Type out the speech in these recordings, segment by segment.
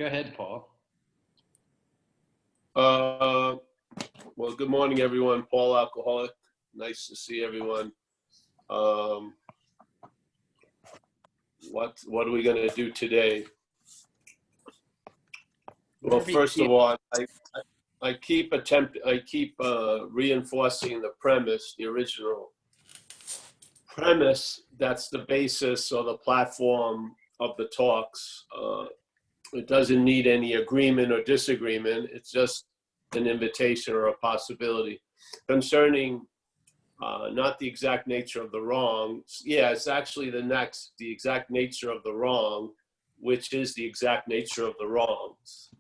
Go ahead, Paul. Well, good morning, everyone. Paul, alcoholic. Nice to see everyone. What are we going to do today? Well, first of all, I keep reinforcing the premise, the original premise. That's the basis or the platform of the talks. It doesn't need any agreement or disagreement. It's just an invitation or a possibility concerning not the exact nature of the wrong. Yeah, it's actually the exact nature of the wrong, which is the exact nature of the wrongs.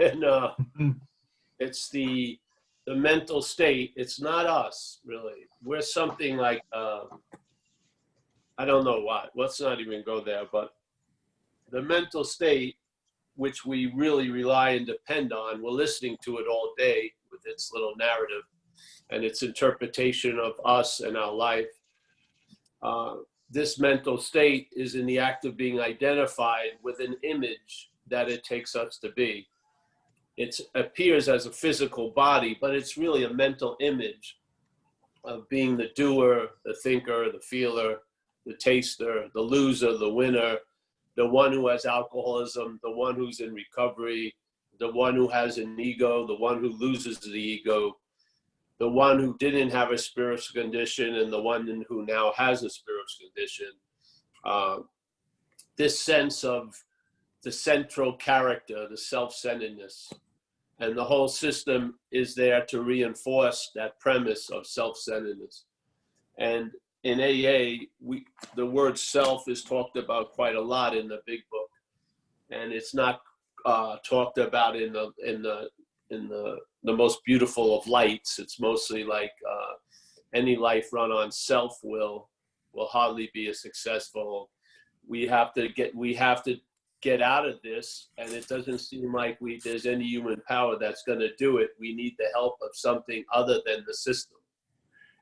And it's the mental state. It's not us, really. We're something like, I don't know what. Let's not even go there. But the mental state, which we really rely and depend on, we're listening to it all day with its little narrative and its interpretation of us and our life. This mental state is in the act of being identified with an image that it takes us to be. It appears as a physical body, but it's really a mental image of being the doer, the thinker, the feeler, the taster, the loser, the winner, the one who has alcoholism, the one who's in recovery, the one who has an ego, the one who loses the ego, the one who didn't have a spiritual condition, and the one who now has a spiritual condition. This sense of the central character, the self-centeredness, and the whole system is there to reinforce that premise of self-centeredness. And in AA, the word self is talked about quite a lot in the big book, and it's not talked about in the most beautiful of lights. It's mostly like any life run on self will hardly be as successful. We have to get out of this, and it doesn't seem like there's any human power that's going to do it. We need the help of something other than the system.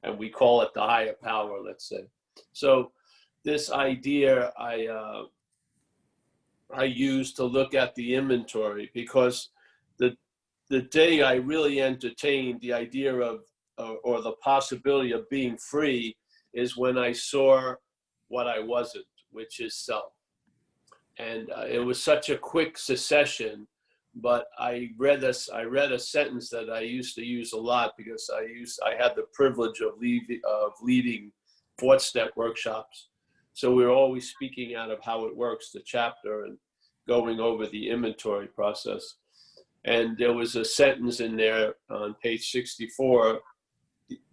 And we call it the higher power, let's say. So this idea I use to look at the inventory, because the day I really entertained the idea of or the possibility of being free is when I saw what I wasn't, which is self. And it was such a quick succession. But I read a sentence that I used to use a lot, because I had the privilege of leading fourth step workshops. So we were always speaking out of how it works, the chapter, and going over the inventory process. And there was a sentence in there on page 64,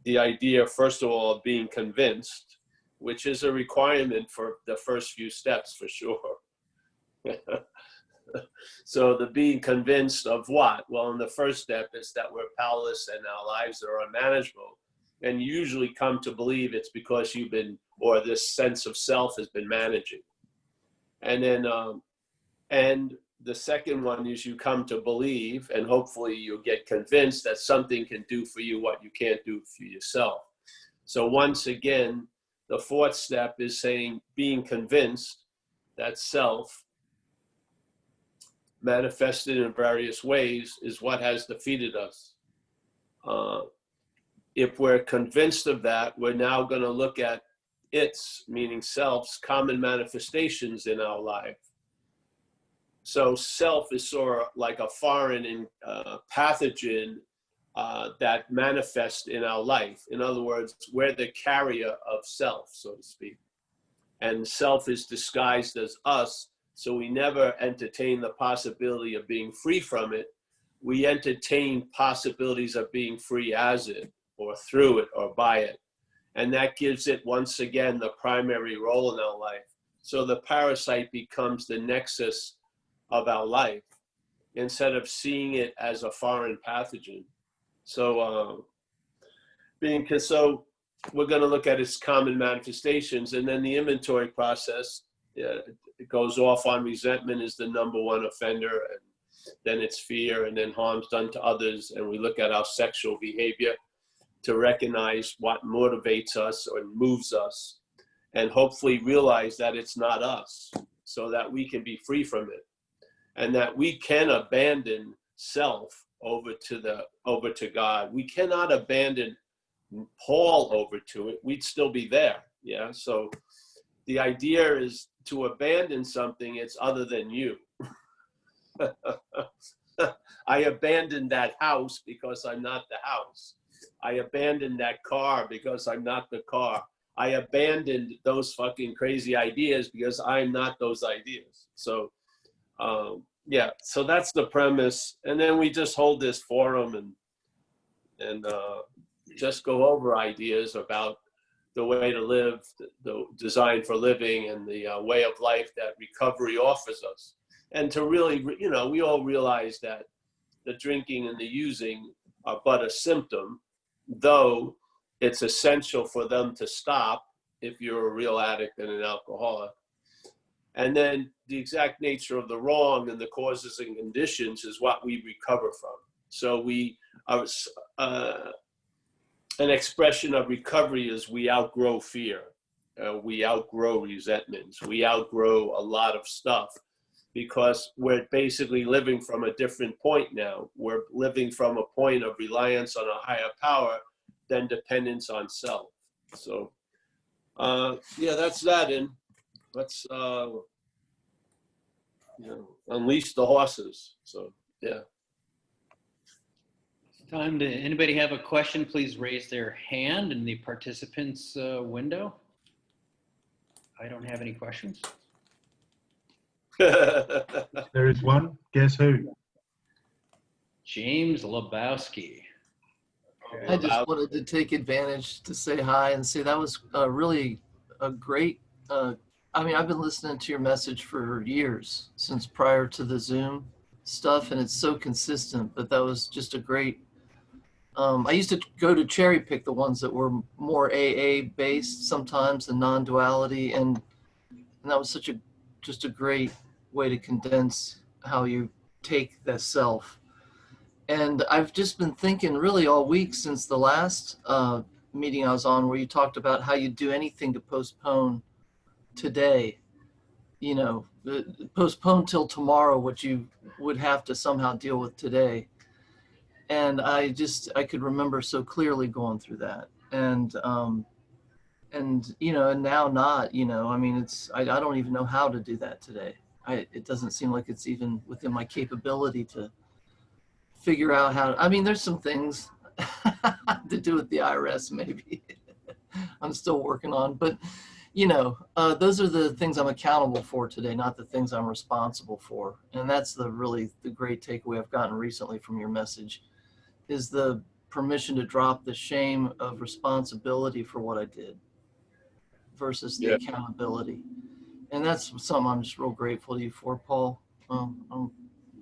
the idea, first of all, of being convinced, which is a requirement for the first few steps for sure. So the being convinced of what? Well, in the first step is that we're powerless and our lives are unmanageable. And you usually come to believe it's because you've been, or this sense of self has been managing. And then, and the second one is you come to believe, and hopefully you'll get convinced that something can do for you what you can't do for yourself. So once again, the fourth step is saying, being convinced that self, manifested in various ways, is what has defeated us. If we're convinced of that, we're now going to look at its, meaning self's, common manifestations in our life. So self is sort of like a foreign pathogen that manifests in our life. In other words, we're the carrier of self, so to speak. And self is disguised as us. So we never entertain the possibility of being free from it. We entertain possibilities of being free as it, or through it, or by it. And that gives it, once again, the primary role in our life. So the parasite becomes the nexus of our life, instead of seeing it as a foreign pathogen. So, so we're going to look at its common manifestations, and then the inventory process. It goes off on resentment is the number one offender, and then it's fear, and then harm's done to others. And we look at our sexual behavior to recognize what motivates us or moves us, and hopefully realize that it's not us, so that we can be free from it. and that we can abandon self over to God. We cannot abandon Paul over to it. We'd still be there. Yeah. So the idea is to abandon something it's other than you. I abandoned that house because I'm not the house. I abandoned that car because I'm not the car. I abandoned those fucking crazy ideas because I'm not those ideas. So, yeah, so that's the premise. And then we just hold this forum and just go over ideas about the way to live, the design for living, and the way of life that recovery offers us. And to really, you know, we all realize that the drinking and the using are but a symptom, though it's essential for them to stop if you're a real addict and an alcoholic. And then the exact nature of the wrong and the causes and conditions is what we recover from. So we are, an expression of recovery is we outgrow fear. We outgrow resentments. We outgrow a lot of stuff because we're basically living from a different point now. We're living from a point of reliance on a higher power than dependence on self. So, yeah, that's that. And let's, you know, unleash the horses. So, yeah. Time to, anybody have a question, please raise their hand in the participants window. I don't have any questions. There is one. Guess who? James Lebowski. I just wanted to take advantage to say hi and say that was really a great, I mean, I've been listening to your message for years, since prior to the Zoom stuff, and it's so consistent, but that was just a great, I used to go to cherry pick the ones that were more AA based sometimes, and non-duality, and that was such a, just a great way to condense how you take the self. And I've just been thinking really all week since the last meeting I was on, where you talked about how you do anything to postpone today, you know, postpone till tomorrow what you would have to somehow deal with today. And I could remember so clearly going through that. And you know, and now not, you know, I mean, I don't even know how to do that today. It doesn't seem like it's even within my capability to figure out how to, I mean, there's some things to do with the IRS, maybe I'm still working on, but you know, those are the things I'm accountable for today, not the things I'm responsible for. And that's the great takeaway I've gotten recently from your message, is the permission to drop the shame of responsibility for what I did versus the accountability. And that's something I'm just real grateful to you for, Paul. I don't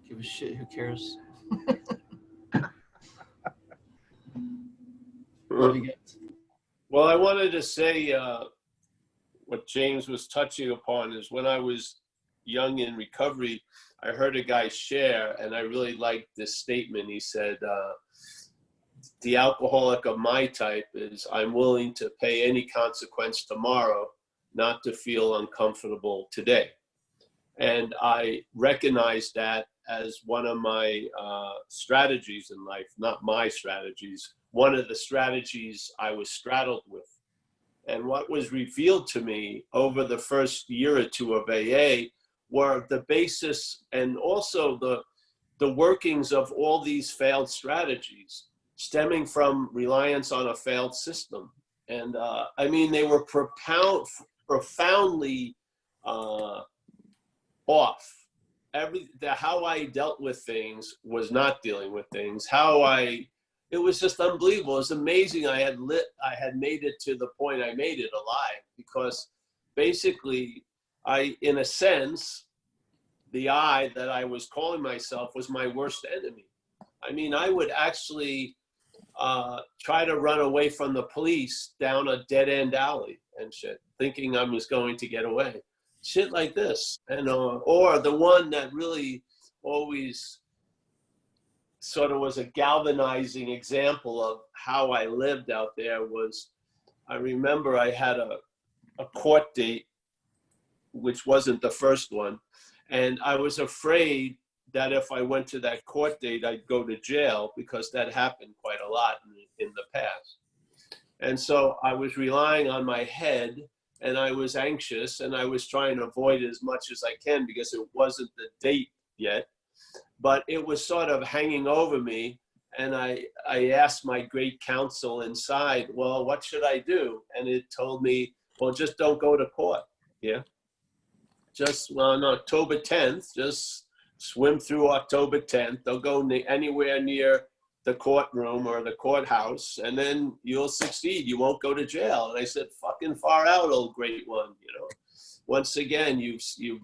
give a shit, who cares? Love you guys. Well, I wanted to say what James was touching upon is when I was young in recovery, I heard a guy share, and I really liked this statement. He said, the alcoholic of my type is, I'm willing to pay any consequence tomorrow not to feel uncomfortable today. And I recognize that as one of my strategies in life, not my strategies, one of the strategies I was straddled with. And what was revealed to me over the first year or two of AA were the basis and also the workings of all these failed strategies stemming from reliance on a failed system. And I mean, they were profoundly off. How I dealt with things was not dealing with things. It was just unbelievable. It was amazing. I had made it to the point I made it alive, because basically in a sense, the I that I was calling myself was my worst enemy. I mean, I would actually try to run away from the police down a dead end alley and shit, thinking I was going to get away. Shit like this. And or the one that really always sort of was a galvanizing example of how I lived out there was, I remember I had a court date, which wasn't the first one, And I was afraid that if I went to that court date, I'd go to jail, because that happened quite a lot in the past. And so I was relying on my head, and I was anxious, and I was trying to avoid it as much as I can because it wasn't the date yet. But it was sort of hanging over me. And I asked my great counsel inside, well, what should I do? And it told me, well, just don't go to court. Yeah. Just on October 10th, just swim through October 10th. They'll go anywhere near the courtroom or the courthouse, and then you'll succeed. You won't go to jail. And I said, fucking far out, old great one. You know, once again, you've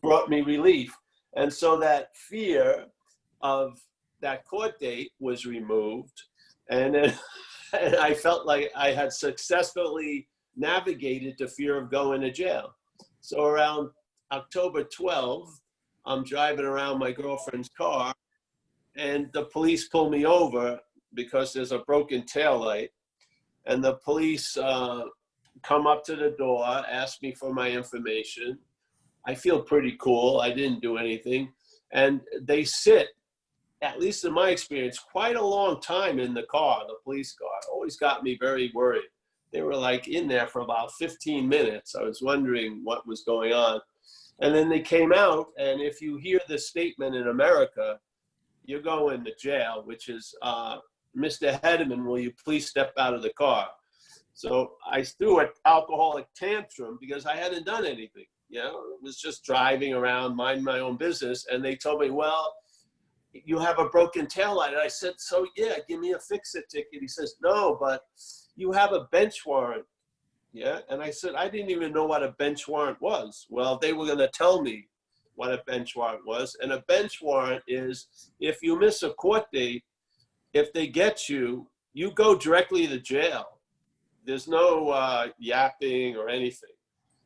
brought me relief. And so that fear of that court date was removed. And then and I felt like I had successfully navigated the fear of going to jail. So around October 12th, I'm driving around my girlfriend's car, and the police pull me over because there's a broken taillight. And the police come up to the door, ask me for my information. I feel pretty cool. I didn't do anything. And they sit, at least in my experience, quite a long time in the car, the police car. Always got me very worried. They were like in there for about 15 minutes. I was wondering what was going on. And then they came out, and if you hear the statement in America, you're going to jail, which is, Mr. Hedderman, will you please step out of the car? So I threw an alcoholic tantrum because I hadn't done anything. You know, it was just driving around, minding my own business. And they told me, well, you have a broken taillight. And I said, so yeah, give me a fix-it ticket. He says, no, but you have a bench warrant. Yeah. And I said, I didn't even know what a bench warrant was. Well, they were going to tell me what a bench warrant was. And a bench warrant is, if you miss a court date, if they get you, you go directly to jail. There's no yapping or anything.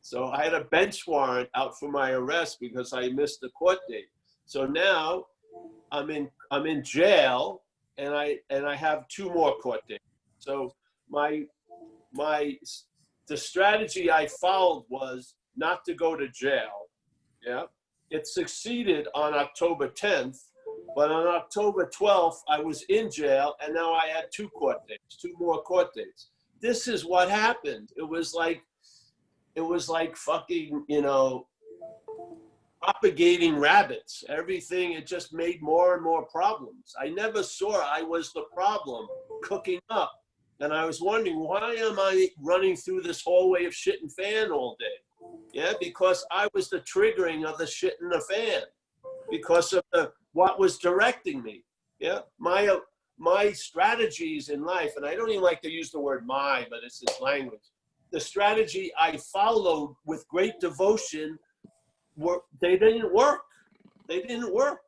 So I had a bench warrant out for my arrest because I missed the court date. So now I'm in jail, and I have 2 more court dates. So the strategy I followed was not to go to jail. Yeah. It succeeded on October 10th, but on October 12th, I was in jail, and now I had 2 court dates, 2 more court dates. This is what happened. It was like fucking, you know, propagating rabbits. Everything, it just made more and more problems. I never saw I was the problem cooking up. And I was wondering, why am I running through this hallway of shit and fan all day? Yeah, because I was the triggering of the shit and the fan, because of what was directing me. Yeah, my strategies in life, and I don't even like to use the word my, but it's this language. The strategy I followed with great devotion, they didn't work. They didn't work.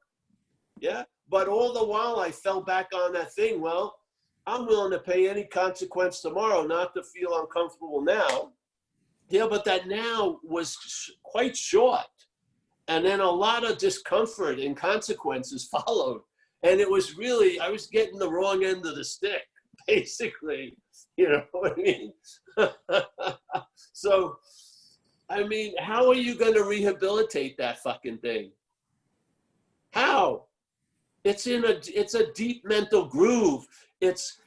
Yeah, but all the while I fell back on that thing. Well, I'm willing to pay any consequence tomorrow not to feel uncomfortable now. Yeah, but that now was quite short. And then a lot of discomfort and consequences followed. And it was really, I was getting the wrong end of the stick, basically. You know what I mean? So, I mean, how are you going to rehabilitate that fucking thing? How? It's a deep mental groove. It's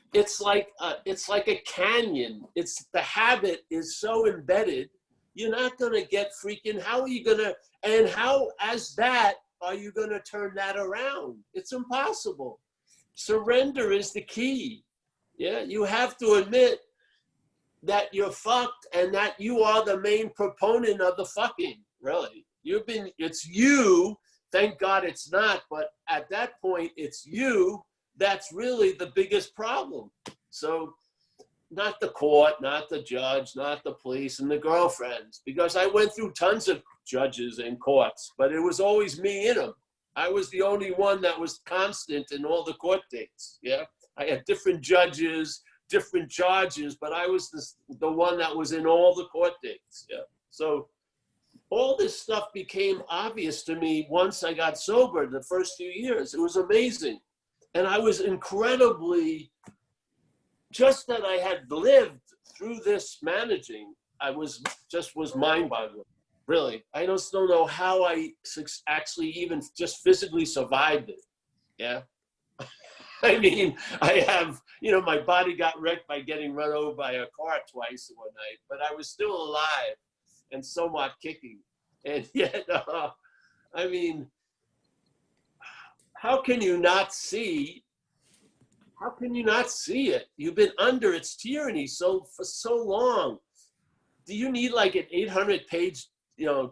like a canyon. The habit is so embedded. You're not going to get freaking, how are you going to, and how as that are you going to turn that around? It's impossible. Surrender is the key. Yeah, you have to admit that you're fucked and that you are the main proponent of the fucking, really. It's you, thank God it's not, but at that point, it's you that's really the biggest problem. So not the court, not the judge, not the police and the girlfriends, because I went through tons of judges and courts, but it was always me in them. I was the only one that was constant in all the court dates. Yeah, I had different judges, different charges, but I was the one that was in all the court dates. Yeah, so all this stuff became obvious to me once I got sober. The first few years, it was amazing, and I was incredibly. Just that I had lived through this managing, was mind-boggling. really. I just don't know how I actually even just physically survived it. Yeah. I mean, I have, my body got wrecked by getting run over by a car twice in one night, but I was still alive and somewhat kicking. And yet, I mean, how can you not see it? You've been under its tyranny for so long. Do you need like an 800-page,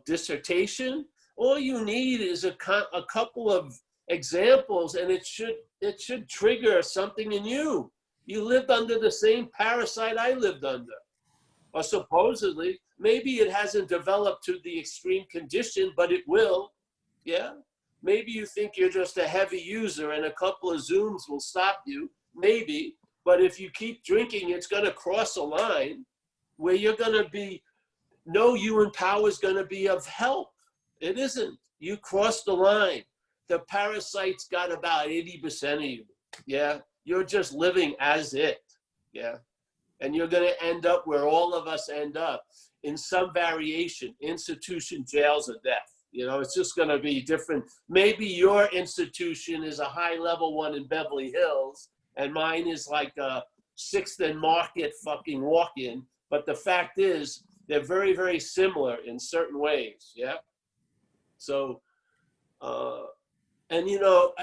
dissertation? All you need is a couple of examples, and it should trigger something in you. You lived under the same parasite I lived under, or supposedly. Maybe it hasn't developed to the extreme condition, but it will. Yeah. Maybe you think you're just a heavy user and a couple of Zooms will stop you. Maybe. But if you keep drinking, it's going to cross a line where you're going to be, no human power is going to be of help. It isn't. You cross the line. The parasite's got about 80% of you. Yeah. You're just living as it. Yeah. And you're going to end up where all of us end up, in some variation, institution, jails, or death. It's just going to be different. Maybe your institution is a high-level one in Beverly Hills, and mine is like a 6th and Market fucking walk-in. But the fact is, they're very, very similar in certain ways. Yeah. So, I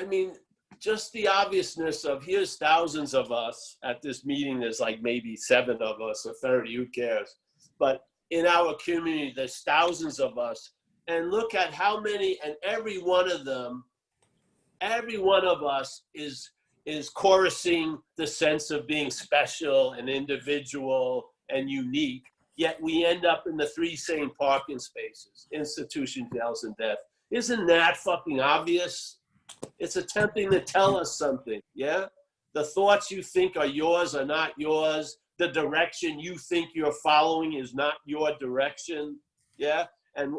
mean, just the obviousness of, here's thousands of us at this meeting. There's like maybe 7 of us or 30, who cares? But in our community, there's thousands of us. And look at how many, and every one of us is chorusing the sense of being special and individual and unique. Yet we end up in the 3 same parking spaces, institution, jails, and death. Isn't that fucking obvious? It's attempting to tell us something, yeah? The thoughts you think are yours are not yours. The direction you think you're following is not your direction, yeah? And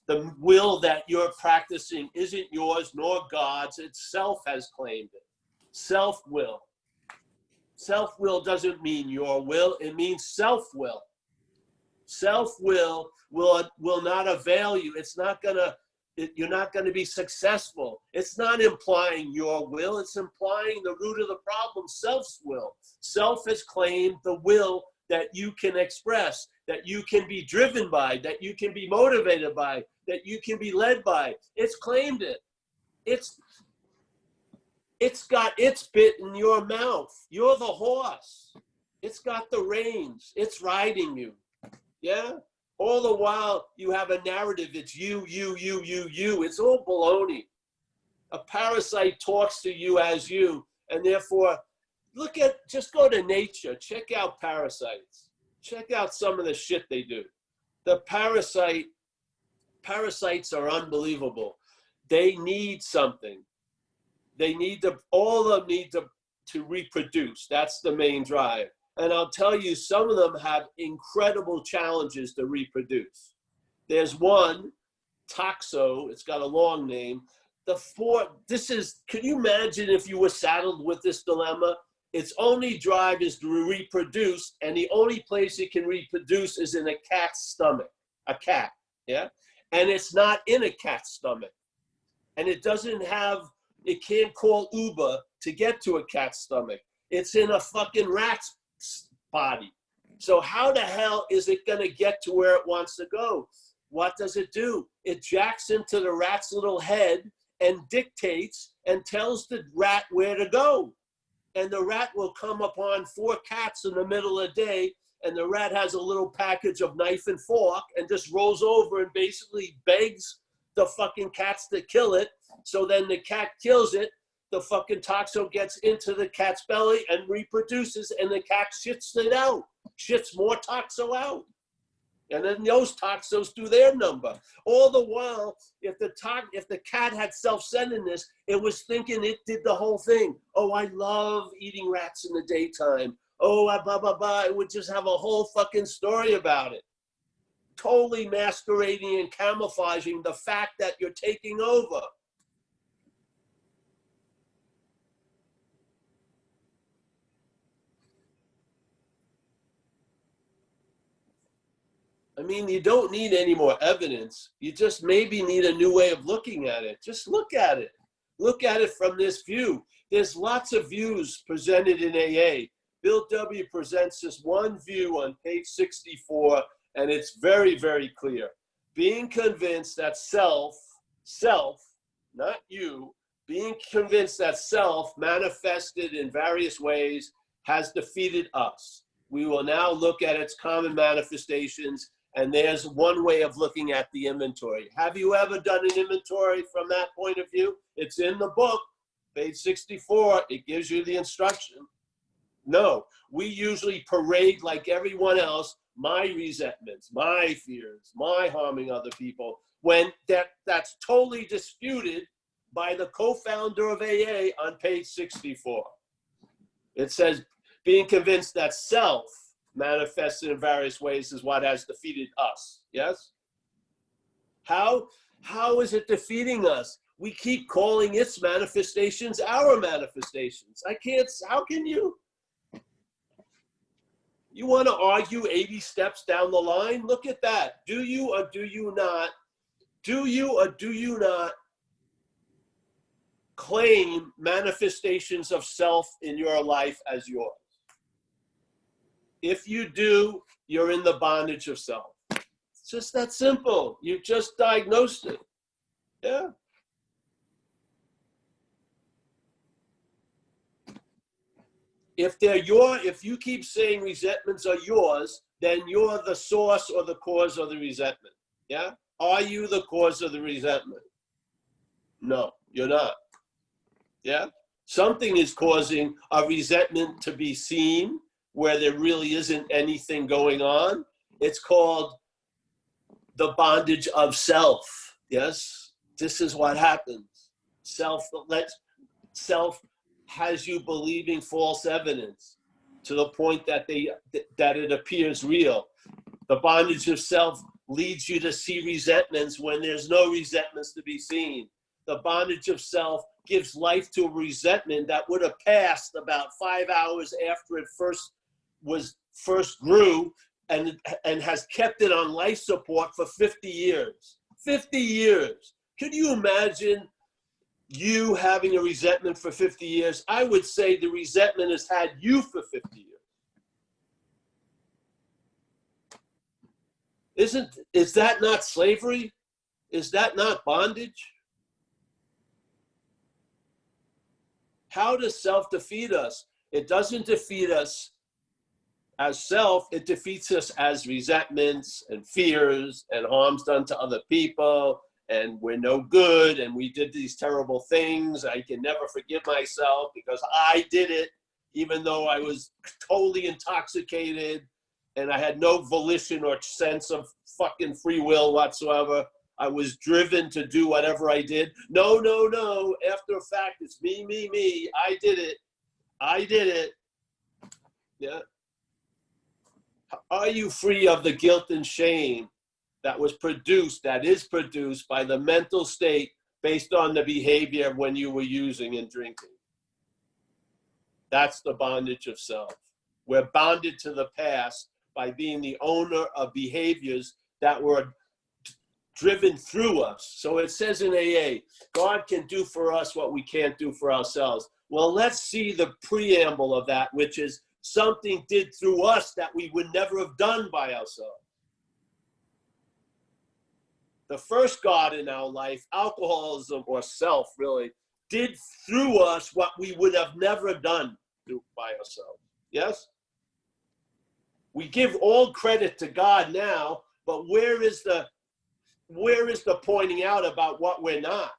the will that you're practicing isn't yours nor God's. It's self has claimed it. Self-will. Self-will doesn't mean your will. It means self-will. Self-will will not avail you. It's not gonna. You're not going to be successful. It's not implying your will. It's implying the root of the problem, self's will. Self has claimed the will that you can express, that you can be driven by, that you can be motivated by, that you can be led by. It's claimed it. It's got its bit in your mouth. You're the horse. It's got the reins. It's riding you. Yeah? All the while, you have a narrative. It's you. It's all baloney. A parasite talks to you as you, and therefore, just go to nature. Check out parasites. Check out some of the shit they do. The parasites are unbelievable. They need something. All of them need to reproduce. That's the main drive. And I'll tell you, some of them have incredible challenges to reproduce. There's one, Toxo, it's got a long name. Can you imagine if you were saddled with this dilemma? Its only drive is to reproduce, and the only place it can reproduce is in a cat's stomach, a cat, yeah? And it's not in a cat's stomach. And it can't call Uber to get to a cat's stomach. It's in a fucking rat's body. So how the hell is it going to get to where it wants to go? What does it do? It jacks into the rat's little head and dictates and tells the rat where to go. And the rat will come upon 4 cats in the middle of the day, and the rat has a little package of knife and fork and just rolls over and basically begs the fucking cats to kill it. So then the cat kills it. The fucking toxo gets into the cat's belly and reproduces, and the cat shits it out, shits more toxo out. And then those toxos do their number. All the while, if the cat had self-centeredness, it was thinking it did the whole thing. Oh, I love eating rats in the daytime. Oh, blah, blah, blah. It would just have a whole fucking story about it. Totally masquerading and camouflaging the fact that you're taking over. I mean, you don't need any more evidence. You just maybe need a new way of looking at it. Just look at it. Look at it from this view. There's lots of views presented in AA. Bill W. presents this one view on page 64, and it's very, very clear. Being convinced that self, not you, being convinced that self manifested in various ways has defeated us. We will now look at its common manifestations, and there's one way of looking at the inventory. Have you ever done an inventory from that point of view? It's in the book, page 64. It gives you the instruction. No, we usually parade like everyone else, my resentments, my fears, my harming other people, when that's totally disputed by the co-founder of AA on page 64. It says, being convinced that self manifested in various ways is what has defeated us. Yes? How is it defeating us? We keep calling its manifestations our manifestations. How can you? You want to argue 80 steps down the line? Look at that. Do you or do you not? Do you or do you not claim manifestations of self in your life as yours? If you do, you're in the bondage of self. It's just that simple. You just diagnosed it. Yeah. If you keep saying resentments are yours, then you're the source or the cause of the resentment. Yeah? Are you the cause of the resentment? No, you're not. Yeah? Something is causing a resentment to be seen where there really isn't anything going on. It's called the bondage of self. Yes? This is what happens. Self has you believing false evidence to the point that it appears real. The bondage of self leads you to see resentments when there's no resentments to be seen. The bondage of self gives life to a resentment that would have passed about 5 hours after it first grew and has kept it on life support for 50 years. 50 years. Could you imagine you having a resentment for 50 years? I would say the resentment has had you for 50 years. Is that not slavery? Is that not bondage? How does self defeat us? It doesn't defeat us as self, it defeats us as resentments and fears and harms done to other people, and we're no good, and we did these terrible things. I can never forgive myself because I did it, even though I was totally intoxicated and I had no volition or sense of fucking free will whatsoever. I was driven to do whatever I did. No. After a fact, it's me. I did it. Yeah. Are you free of the guilt and shame that is produced by the mental state based on the behavior when you were using and drinking? That's the bondage of self. We're bonded to the past by being the owner of behaviors that were driven through us. So it says in AA, God can do for us what we can't do for ourselves. Well, let's see the preamble of that, which is something did through us that we would never have done by ourselves. The first God in our life, alcoholism or self really, did through us what we would have never done by ourselves. Yes? We give all credit to God now, but where is the pointing out about what we're not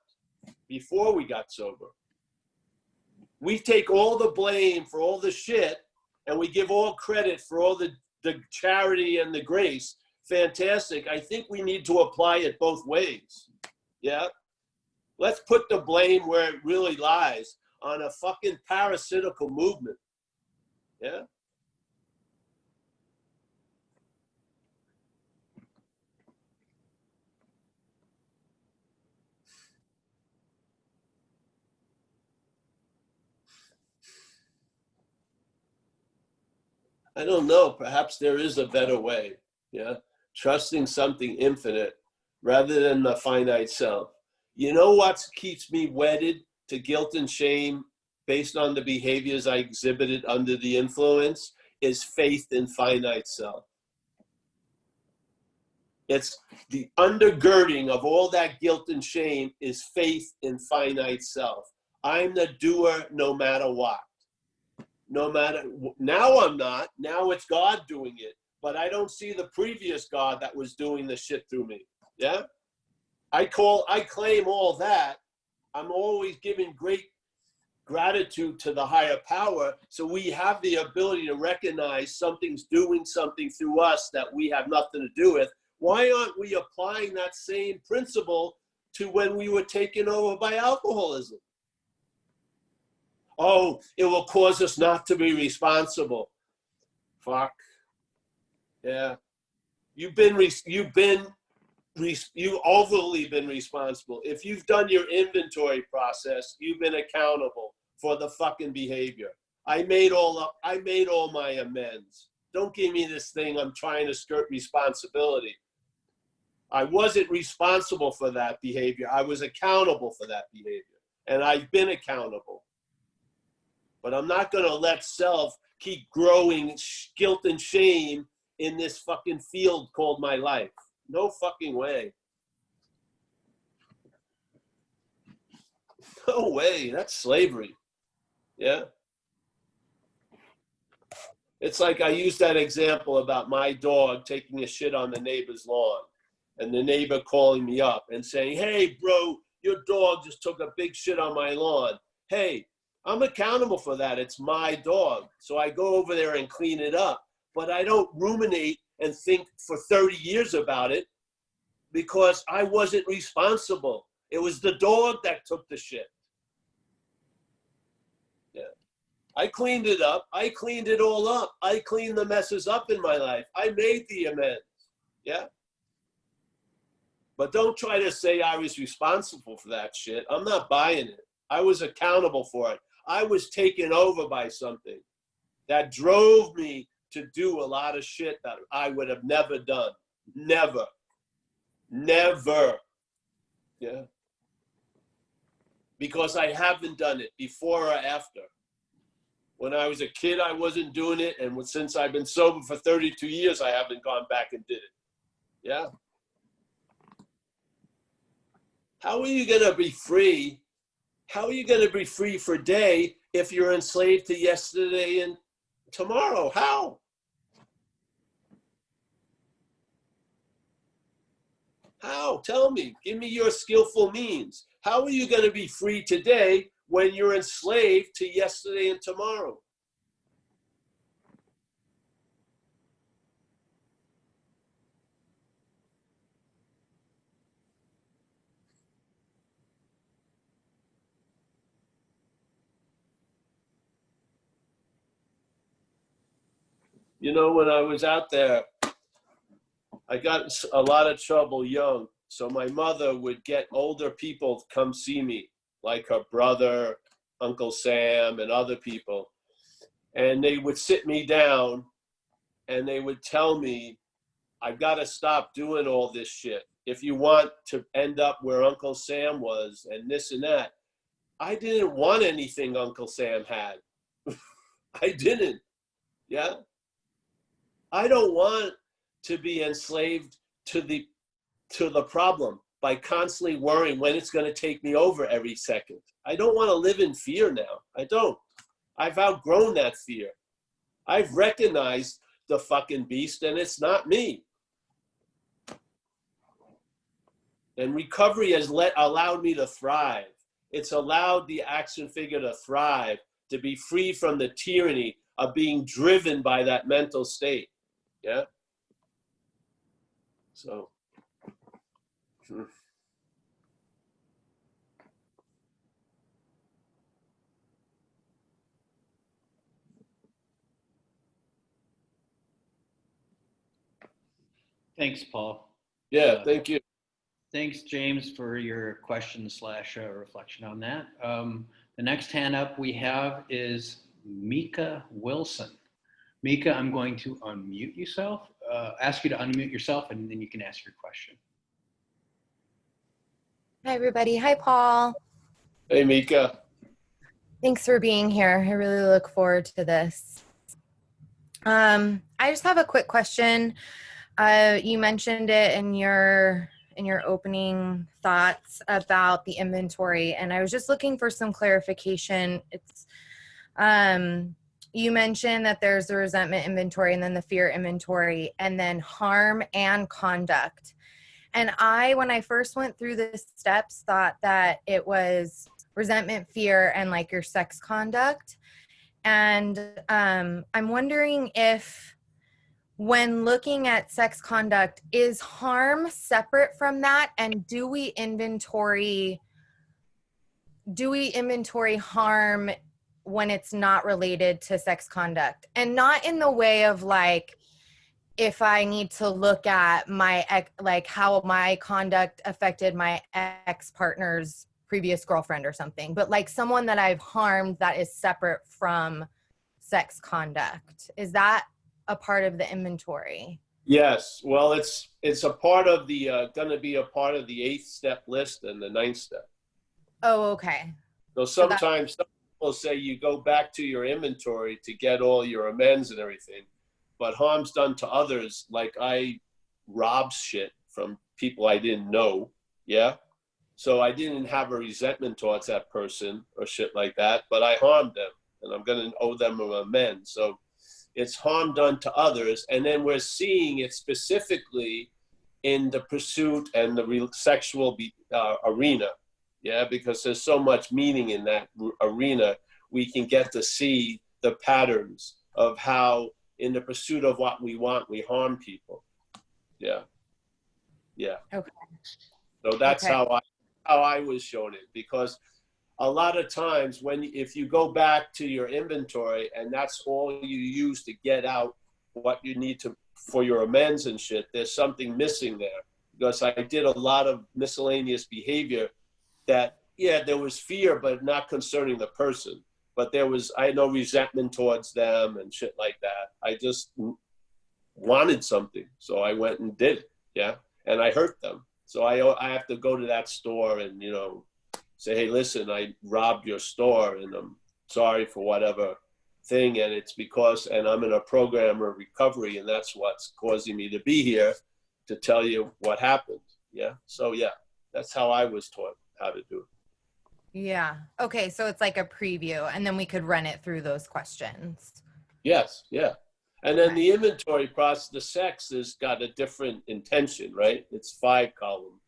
before we got sober? We take all the blame for all the shit, and we give all credit for all the charity and the grace. Fantastic. I think we need to apply it both ways. Yeah? Let's put the blame where it really lies, on a fucking parasitical movement. Yeah? I don't know. Perhaps there is a better way. Yeah. trusting something infinite rather than the finite self. You know what keeps me wedded to guilt and shame based on the behaviors I exhibited under the influence is faith in finite self. It's the undergirding of all that guilt and shame is faith in finite self. I'm the doer no matter what. No matter, now I'm not, now it's God doing it, but I don't see the previous God that was doing the shit through me, yeah? I claim all that. I'm always giving great gratitude to the higher power, so we have the ability to recognize something's doing something through us that we have nothing to do with. Why aren't we applying that same principle to when we were taken over by alcoholism? Oh, it will cause us not to be responsible. Fuck. Yeah. You've overly been responsible. If you've done your inventory process, you've been accountable for the fucking behavior. I made all my amends. Don't give me this thing, I'm trying to skirt responsibility. I wasn't responsible for that behavior. I was accountable for that behavior. And I've been accountable. But I'm not going to let self keep growing guilt and shame in this fucking field called my life. No fucking way. No way. That's slavery. Yeah. It's like I used that example about my dog taking a shit on the neighbor's lawn and the neighbor calling me up and saying, hey, bro, your dog just took a big shit on my lawn. Hey, I'm accountable for that. It's my dog. So I go over there and clean it up. But I don't ruminate and think for 30 years about it because I wasn't responsible. It was the dog that took the shit. Yeah. I cleaned it up. I cleaned it all up. I cleaned the messes up in my life. I made the amends. Yeah. But don't try to say I was responsible for that shit. I'm not buying it. I was accountable for it. I was taken over by something that drove me to do a lot of shit that I would have never done. Never. Never. Yeah. Because I haven't done it before or after. When I was a kid, I wasn't doing it. And since I've been sober for 32 years, I haven't gone back and did it. Yeah. How are you going to be free? How are you going to be free for a day if you're enslaved to yesterday and tomorrow? How? How? Tell me. Give me your skillful means. How are you going to be free today when you're enslaved to yesterday and tomorrow? You know, when I was out there, I got a lot of trouble young. So my mother would get older people to come see me, like her brother, Uncle Sam, and other people. And they would sit me down and they would tell me, I've got to stop doing all this shit. If you want to end up where Uncle Sam was and this and that. I didn't want anything Uncle Sam had. I didn't. Yeah. I don't want to be enslaved to the problem by constantly worrying when it's going to take me over every second. I don't want to live in fear now. I don't. I've outgrown that fear. I've recognized the fucking beast and it's not me. And recovery has allowed me to thrive. It's allowed the action figure to thrive, to be free from the tyranny of being driven by that mental state. Yeah. So. Thanks, Paul. Yeah, thank you. Thanks, James, for your question / reflection on that. The next hand up we have is Mika Wilson. Mika, I'm going to unmute yourself. ask you to unmute yourself, and then you can ask your question. Hi, everybody. Hi, Paul. Hey, Mika. Thanks for being here. I really look forward to this. I just have a quick question. You mentioned it in your opening thoughts about the inventory, and I was just looking for some clarification. It's you mentioned that there's the resentment inventory and then the fear inventory and then harm and conduct. And when I first went through the steps, thought that it was resentment, fear, and like your sex conduct. And I'm wondering if, when looking at sex conduct, is harm separate from that? And do we inventory harm when it's not related to sex conduct? And not in the way of like, if I need to look at how my conduct affected my ex-partner's previous girlfriend or something, but like someone that I've harmed that is separate from sex conduct. Is that a part of the inventory? Yes. Well, it's a part of the, going to be a part of the 8th step list and the 9th step. Oh, okay. So sometimes some people say you go back to your inventory to get all your amends and everything. But harm's done to others, like I robbed shit from people I didn't know, yeah? So I didn't have a resentment towards that person or shit like that, but I harmed them, and I'm going to owe them an amends. So it's harm done to others, and then we're seeing it specifically in the pursuit and the sexual arena, yeah? Because there's so much meaning in that arena, we can get to see the patterns of how in the pursuit of what we want, we harm people. Yeah. Yeah. Okay. So that's okay. how I was shown it, because a lot of times if you go back to your inventory and that's all you use to get out what you need to for your amends and shit, there's something missing there. Because I did a lot of miscellaneous behavior that, yeah, there was fear, but not concerning the person. But I had no resentment towards them and shit like that. I just wanted something. So I went and did it, yeah? And I hurt them. So I have to go to that store and, say, hey, listen, I robbed your store and I'm sorry for whatever thing. And it's because, and I'm in a program of recovery, and that's what's causing me to be here to tell you what happened, yeah? So, yeah, that's how I was taught how to do it. Yeah. Okay. So it's like a preview, and then we could run it through those questions. Yes. Yeah. And then the inventory process, the sex has got a different intention, right? It's 5 columns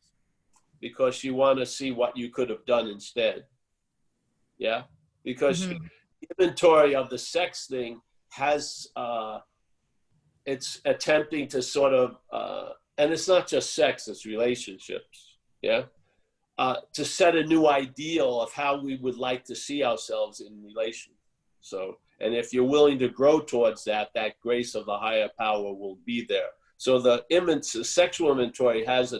because you want to see what you could have done instead. Yeah. Because the inventory of the sex thing has, it's attempting to sort of, and it's not just sex, it's relationships. Yeah. To set a new ideal of how we would like to see ourselves in relation. So, and if you're willing to grow towards that grace of the higher power will be there. So the sexual inventory has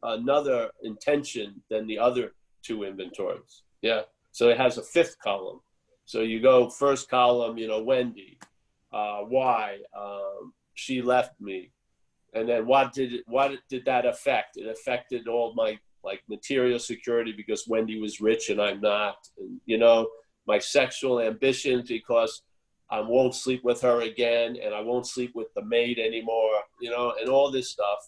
another intention than the other 2 inventories. Yeah. So it has a 5th column. So you go first column, Wendy, why she left me. And then what did that affect? It affected all my material security because Wendy was rich and I'm not. And, my sexual ambitions because I won't sleep with her again and I won't sleep with the maid anymore, and all this stuff.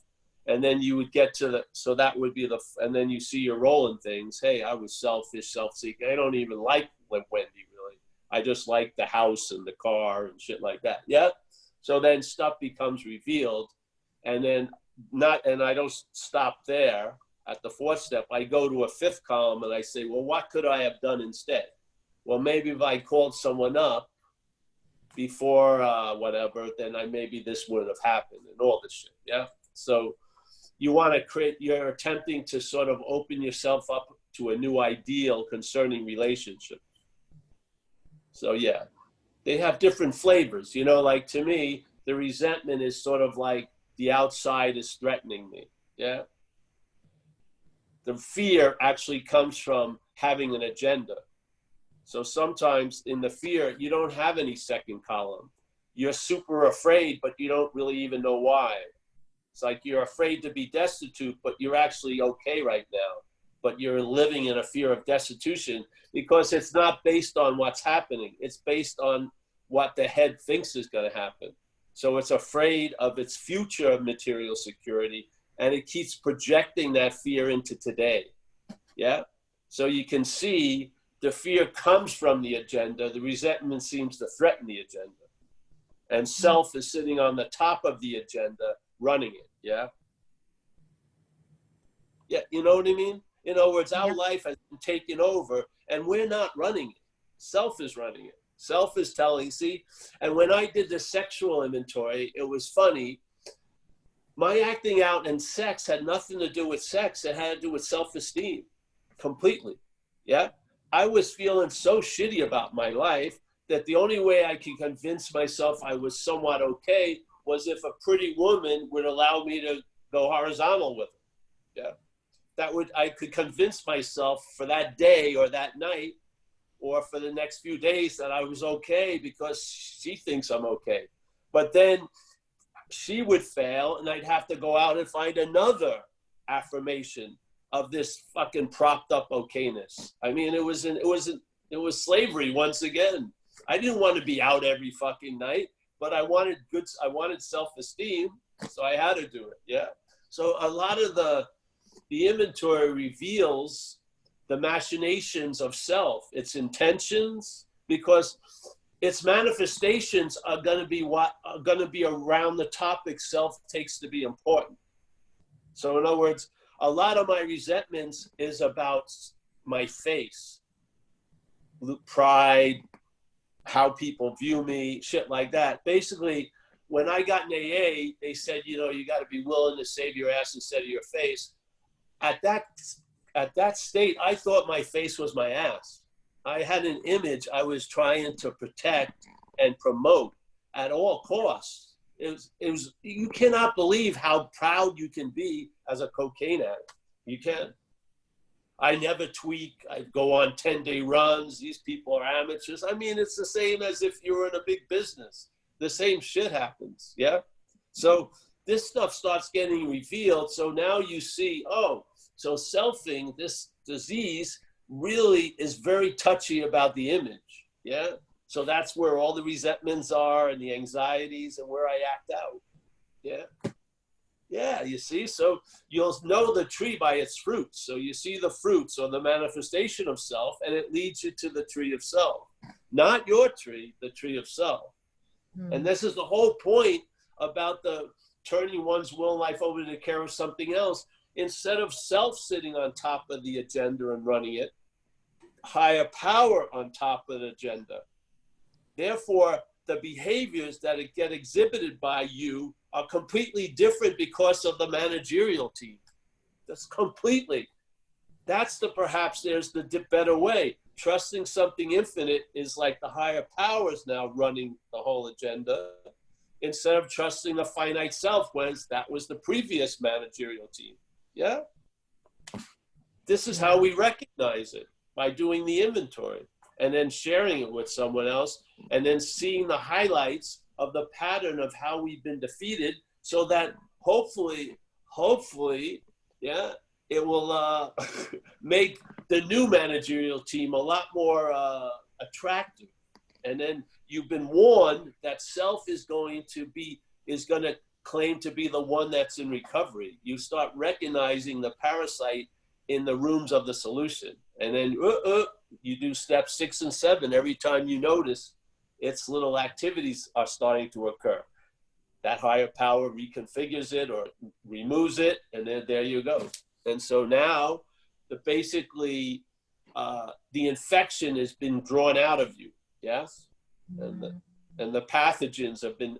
And then you would get to so that would be and then you see your role in things. Hey, I was selfish, self-seeking. I don't even like Wendy really. I just like the house and the car and shit like that. Yeah. So then stuff becomes revealed. And then I don't stop there at the 4th step. I go to a 5th column and I say, well, what could I have done instead? Well, maybe if I called someone up before whatever, then maybe this wouldn't have happened and all this shit. Yeah. So you want to you're attempting to sort of open yourself up to a new ideal concerning relationships. So yeah, they have different flavors. Like to me, the resentment is sort of like, the outside is threatening me, yeah? The fear actually comes from having an agenda. So sometimes in the fear, you don't have any 2nd column. you're super afraid, but you don't really even know why. It's like you're afraid to be destitute, but you're actually okay right now. But you're living in a fear of destitution because it's not based on what's happening. It's based on what the head thinks is going to happen. So it's afraid of its future material security, and it keeps projecting that fear into today. Yeah? So you can see the fear comes from the agenda. The resentment seems to threaten the agenda. And self is sitting on the top of the agenda, running it. Yeah? Yeah, you know what I mean? In other words, our life has been taken over, and we're not running it. Self is running it. Self is telling, see? And when I did the sexual inventory, it was funny. My acting out in sex had nothing to do with sex. It had to do with self-esteem, completely. Yeah? I was feeling so shitty about my life that the only way I could convince myself I was somewhat okay was if a pretty woman would allow me to go horizontal with her. Yeah? I could convince myself for that day or that night or for the next few days that I was okay because she thinks I'm okay. But then she would fail and I'd have to go out and find another affirmation of this fucking propped up okayness. I mean, it was slavery once again. I didn't want to be out every fucking night, but I wanted self-esteem, so I had to do it. Yeah. So a lot of the inventory reveals the machinations of self, its intentions, because its manifestations are going to be around the topic self takes to be important. So in other words, a lot of my resentments is about my face, pride, how people view me, shit like that. Basically, when I got in AA, they said, you know, you got to be willing to save your ass instead of your face. At that state, I thought my face was my ass. I had an image I was trying to protect and promote at all costs. It was. You cannot believe how proud you can be as a cocaine addict. You can. I never tweak. I go on 10-day runs. These people are amateurs. I mean, it's the same as if you were in a big business. The same shit happens. Yeah. So this stuff starts getting revealed. So now you see, oh, so selfing, this disease, really is very touchy about the image. Yeah. So that's where all the resentments are and the anxieties and where I act out. Yeah. Yeah, you see, so you'll know the tree by its fruits. So you see the fruits or the manifestation of self, and it leads you to the tree of self. Not your tree, the tree of self. And this is the whole point about the turning one's will and life over to the care of something else. Instead of self sitting on top of the agenda and running it, higher power on top of the agenda. Therefore, the behaviors that get exhibited by you are completely different because of the managerial team. That's completely. That's perhaps there's the better way. Trusting something infinite is like the higher powers now running the whole agenda instead of trusting the finite self, whereas that was the previous managerial team. Yeah? This is how we recognize it, by doing the inventory and then sharing it with someone else and then seeing the highlights of the pattern of how we've been defeated so that hopefully, yeah, it will make the new managerial team a lot more attractive. And then you've been warned that self is going to claim to be the one that's in recovery. You start recognizing the parasite in the rooms of the solution. And then you do steps 6 and 7 every time you notice its little activities are starting to occur. That higher power reconfigures it or removes it, and then there you go. And so now, basically, the infection has been drawn out of you, yes? And the pathogens have been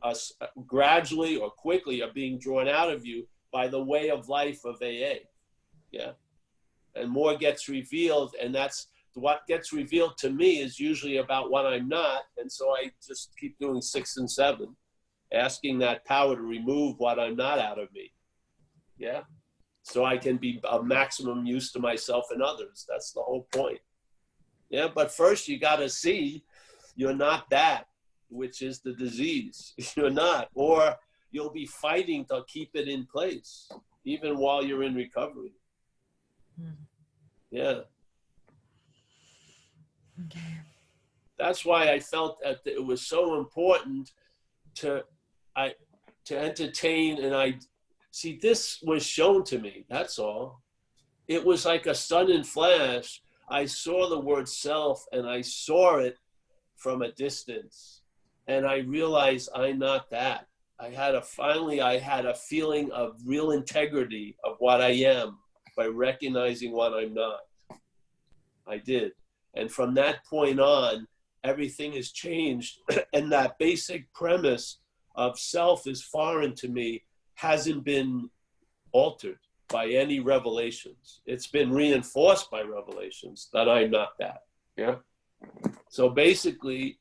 gradually or quickly are being drawn out of you by the way of life of AA, yeah? And more gets revealed, and that's what gets revealed to me is usually about what I'm not. And so I just keep doing 6 and 7, asking that power to remove what I'm not out of me. Yeah. So I can be of maximum use to myself and others. That's the whole point. Yeah. But first you got to see you're not that. which is the disease. You're not. Or you'll be fighting to keep it in place, even while you're in recovery. Yeah. Okay. That's why I felt that it was so important to entertain, and see, this was shown to me, that's all. It was like a sudden flash. I saw the word self, and I saw it from a distance, and I realized I'm not that. Finally I had a feeling of real integrity of what I am by recognizing what I'm not. I did. And from that point on, everything has changed. And that basic premise of self is foreign to me hasn't been altered by any revelations. It's been reinforced by revelations that I'm not that. Yeah. So basically,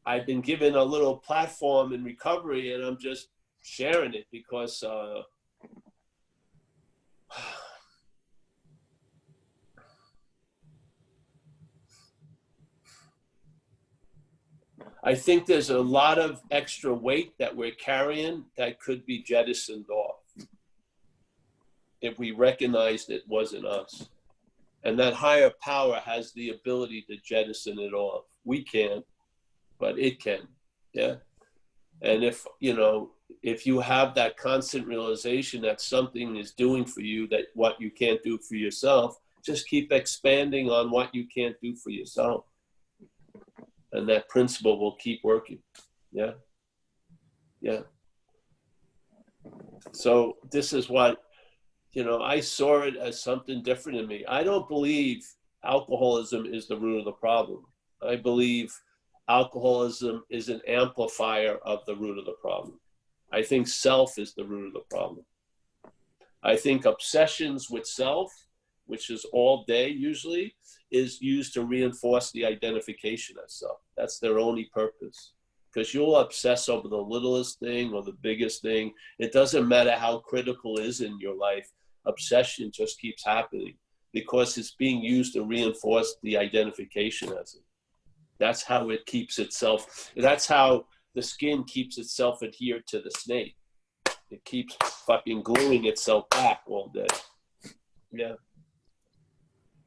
I've been given a little platform in recovery, and I'm just sharing it because I think there's a lot of extra weight that we're carrying that could be jettisoned off if we recognized it wasn't us. And that higher power has the ability to jettison it off. We can't, but it can. Yeah. And if you have that constant realization that something is doing for you that what you can't do for yourself, just keep expanding on what you can't do for yourself. And that principle will keep working. Yeah. Yeah. So this is what, I saw it as something different in me. I don't believe alcoholism is the root of the problem. I believe alcoholism is an amplifier of the root of the problem. I think self is the root of the problem. I think obsessions with self, which is all day usually, is used to reinforce the identification as self. That's their only purpose. Because you'll obsess over the littlest thing or the biggest thing. It doesn't matter how critical it is in your life. Obsession just keeps happening because it's being used to reinforce the identification as it. That's how it keeps itself. That's how the skin keeps itself adhered to the snake. It keeps fucking gluing itself back all day. Yeah.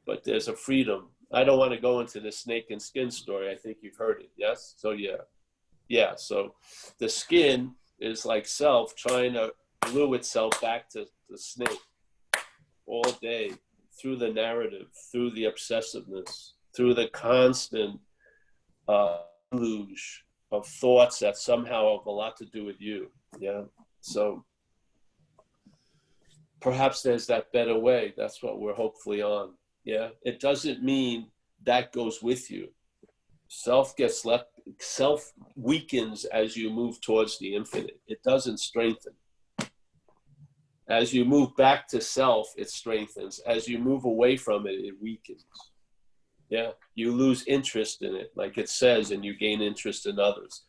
But there's a freedom. I don't want to go into the snake and skin story. I think you've heard it. Yes? So yeah. Yeah. So the skin is like self trying to glue itself back to the snake all day through the narrative, through the obsessiveness, through the constant deluge of thoughts that somehow have a lot to do with you. Yeah. So perhaps there's that better way. That's what we're hopefully on. Yeah. It doesn't mean that goes with you. Self weakens as you move towards the infinite. It doesn't strengthen. As you move back to self, it strengthens. As you move away from it, it weakens. Yeah, you lose interest in it, like it says, and you gain interest in others.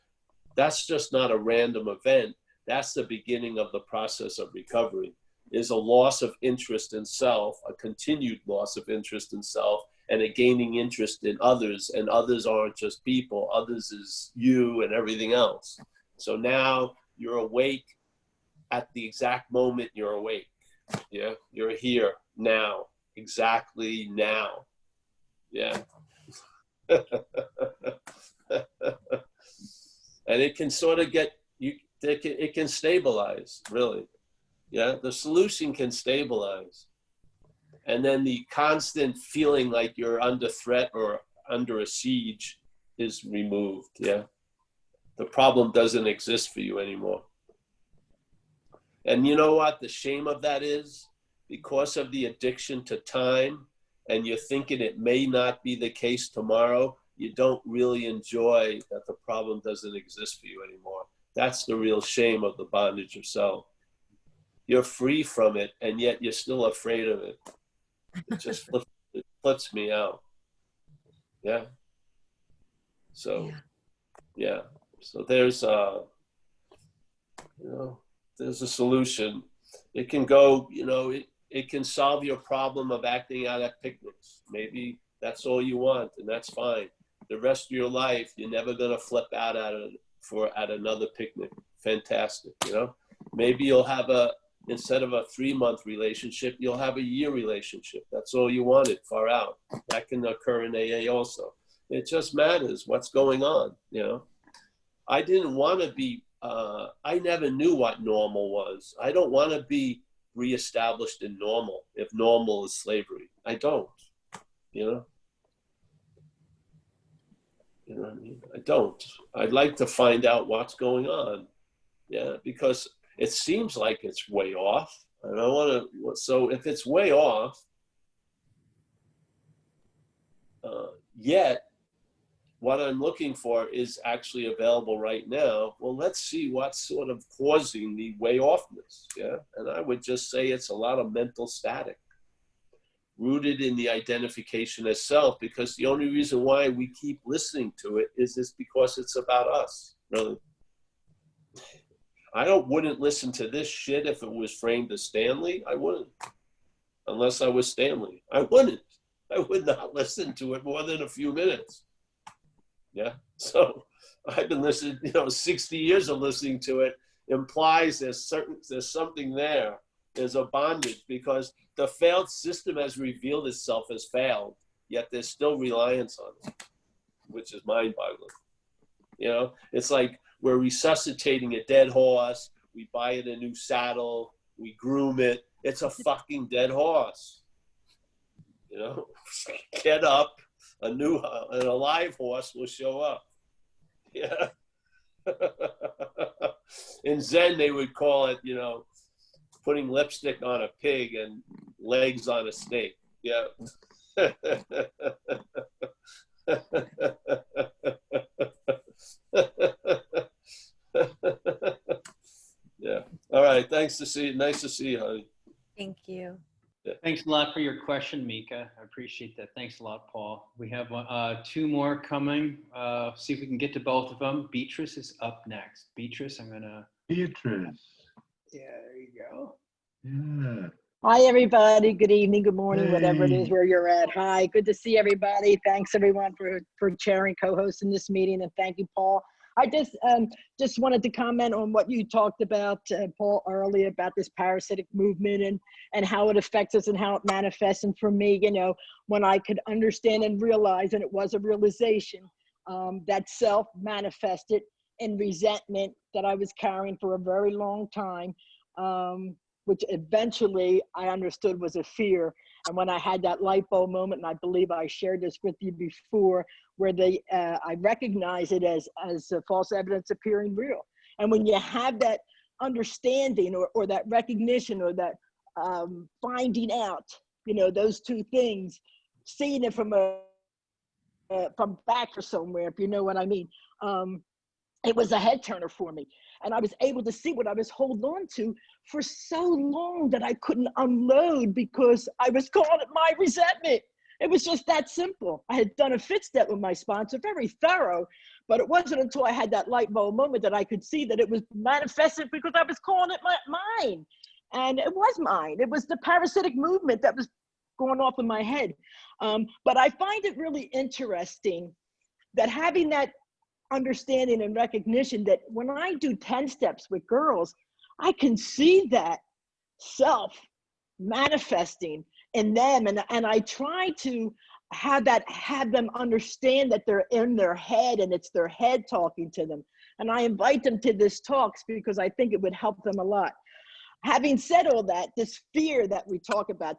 That's just not a random event. That's the beginning of the process of recovery, is a loss of interest in self, a continued loss of interest in self, and a gaining interest in others. And others aren't just people. Others is you and everything else. So now you're awake at the exact moment you're awake. Yeah, you're here now, exactly now. Yeah. And it can sort of it can stabilize, really. Yeah, the solution can stabilize. And then the constant feeling like you're under threat or under a siege is removed. Yeah. The problem doesn't exist for you anymore. And you know what the shame of that is? Because of the addiction to time, and you're thinking it may not be the case tomorrow, you don't really enjoy that the problem doesn't exist for you anymore. That's the real shame of the bondage of self. You're free from it, and yet you're still afraid of it. It just flips me out. Yeah. So, yeah. So there's there's a solution. It can go, it can solve your problem of acting out at picnics. Maybe that's all you want, and that's fine. the rest of your life, you're never going to flip out at another picnic. Fantastic, you know? Maybe you'll have instead of a 3-month relationship, you'll have a year relationship. That's all you wanted, far out. That can occur in AA also. It just matters what's going on, you know? I didn't want to be, I never knew what normal was. I don't want to be reestablished in normal if normal is slavery. I don't, you know? You know what I mean? I don't. I'd like to find out what's going on. Yeah, because it seems like it's way off. And I want to, so if it's way off, yet what I'm looking for is actually available right now. Well, let's see what's sort of causing the way offness. Yeah, and I would just say it's a lot of mental static, rooted in the identification as self, because the only reason why we keep listening to it is because it's about us, really. I wouldn't listen to this shit if it was framed as Stanley. I wouldn't, unless I was Stanley. I wouldn't. I would not listen to it more than a few minutes. Yeah, so I've been listening, 60 years of listening to it implies there's something there. There's a bondage, because the failed system has revealed itself as failed, yet there's still reliance on it, which is mind-boggling. It's like we're resuscitating a dead horse, we buy it a new saddle, we groom it, it's a fucking dead horse. Get up, an alive horse will show up. Yeah. In Zen, they would call it, putting lipstick on a pig and legs on a snake. Yeah. Yeah. All right. Nice to see you, honey. Thank you. Yeah. Thanks a lot for your question, Mika. I appreciate that. Thanks a lot, Paul. We have 2 more coming. See if we can get to both of them. Beatrice is up next. Beatrice, I'm going to... Beatrice. Yeah, there you go. Yeah. Hi, everybody. Good evening, good morning, whatever it is Hey. where you're at. Hi, good to see everybody. Thanks, everyone, for chairing, co-hosting this meeting, and thank you, Paul. I just wanted to comment on what you talked about, Paul, earlier about this parasitic movement and how it affects us and how it manifests. And for me, when I could understand and realize, and it was a realization, that self manifested in resentment that I was carrying for a very long time, which eventually I understood was a fear. And when I had that light bulb moment, and I believe I shared this with you before, where I recognize it as false evidence appearing real. And when you have that understanding or that recognition or that finding out, those 2 things, seeing it from back or somewhere, if you know what I mean, it was a head turner for me. And I was able to see what I was holding on to for so long that I couldn't unload because I was calling it my resentment. It was just that simple. I had done a fit step with my sponsor, very thorough, but it wasn't until I had that light bulb moment that I could see that it was manifested because I was calling it mine. And it was mine. It was the parasitic movement that was going off in my head. But I find it really interesting that having that understanding and recognition that when I do 10 steps with girls, I can see that self manifesting in them. And I try to have them understand that they're in their head and it's their head talking to them. And I invite them to this talks because I think it would help them a lot. Having said all that, this fear that we talk about,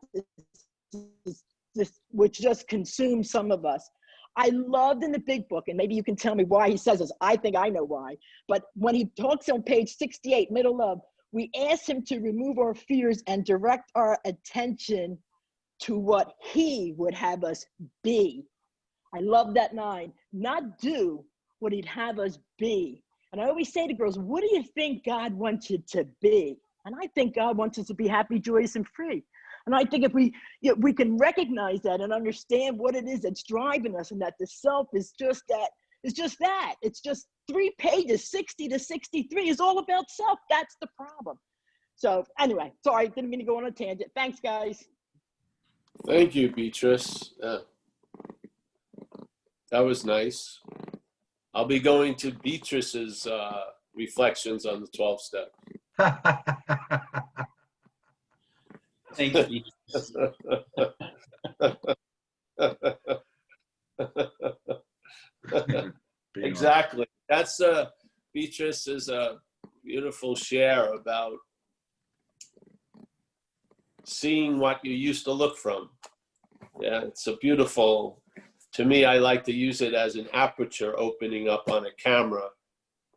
this which just consumes some of us, I loved in the big book, and maybe you can tell me why he says this. I think I know why. But when he talks on page 68, middle of, we ask him to remove our fears and direct our attention to what he would have us be. I love that line. Not do what he'd have us be. And I always say to girls, what do you think God wants you to be? And I think God wants us to be happy, joyous, and free. And I think if we can recognize that and understand what it is that's driving us, and that the self is just that. It's just 3 pages, 60 to 63 is all about self. That's the problem. So anyway, sorry, didn't mean to go on a tangent. Thanks, guys. Thank you, Beatrice. That was nice. I'll be going to Beatrice's reflections on the 12 step. Thanks, Beatrice. Exactly. That's Beatrice is a beautiful share about seeing what you used to look from. Yeah, it's a beautiful, to me, I like to use it as an aperture opening up on a camera.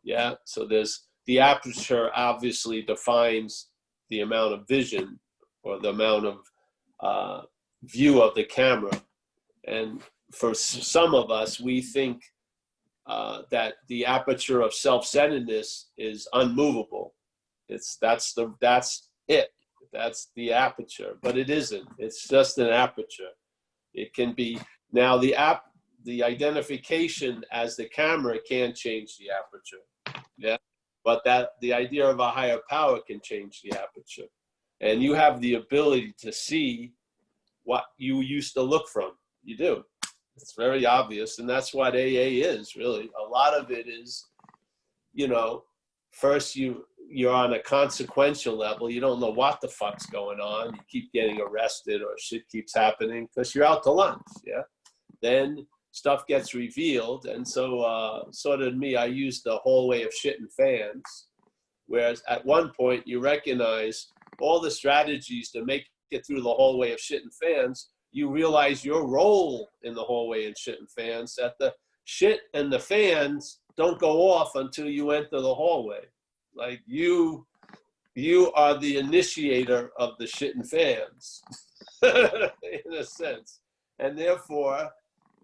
Yeah, so there's the aperture obviously defines the amount of vision or the amount of view of the camera. And for some of us, we think that the aperture of self-centeredness is unmovable. That's it. That's the aperture, but it isn't. It's just an aperture. It can be now the identification as the camera can change the aperture. Yeah, but the idea of a higher power can change the aperture, and you have the ability to see what you used to look from. You do. It's very obvious, and that's what AA is really. A lot of it is, first you're on a consequential level. You don't know what the fuck's going on. You keep getting arrested or shit keeps happening because you're out to lunch, yeah? Then stuff gets revealed. And so sort of me, I used the hallway of shit and fans, whereas at one point you recognize all the strategies to make it through the hallway of shit and fans. You realize your role in the hallway and shit and fans, that the shit and the fans don't go off until you enter the hallway. Like you are the initiator of the shit and fans, in a sense. And therefore,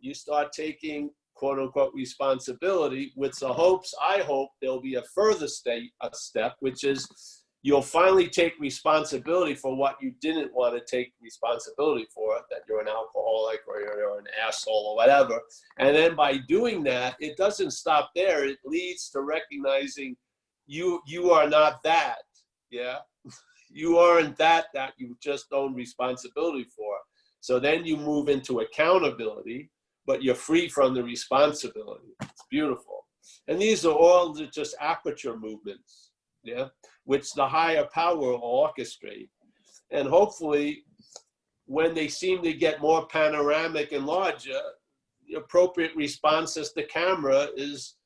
you start taking quote unquote responsibility with the hopes, I hope there'll be a further step, which is you'll finally take responsibility for what you didn't want to take responsibility for, that you're an alcoholic or you're an asshole or whatever. And then by doing that, it doesn't stop there. It leads to recognizing you are not that, yeah? You aren't that you just own responsibility for. So then you move into accountability, but you're free from the responsibility. It's beautiful. And these are all just aperture movements, yeah? Which the higher power will orchestrate. And hopefully, when they seem to get more panoramic and larger, the appropriate response as the camera is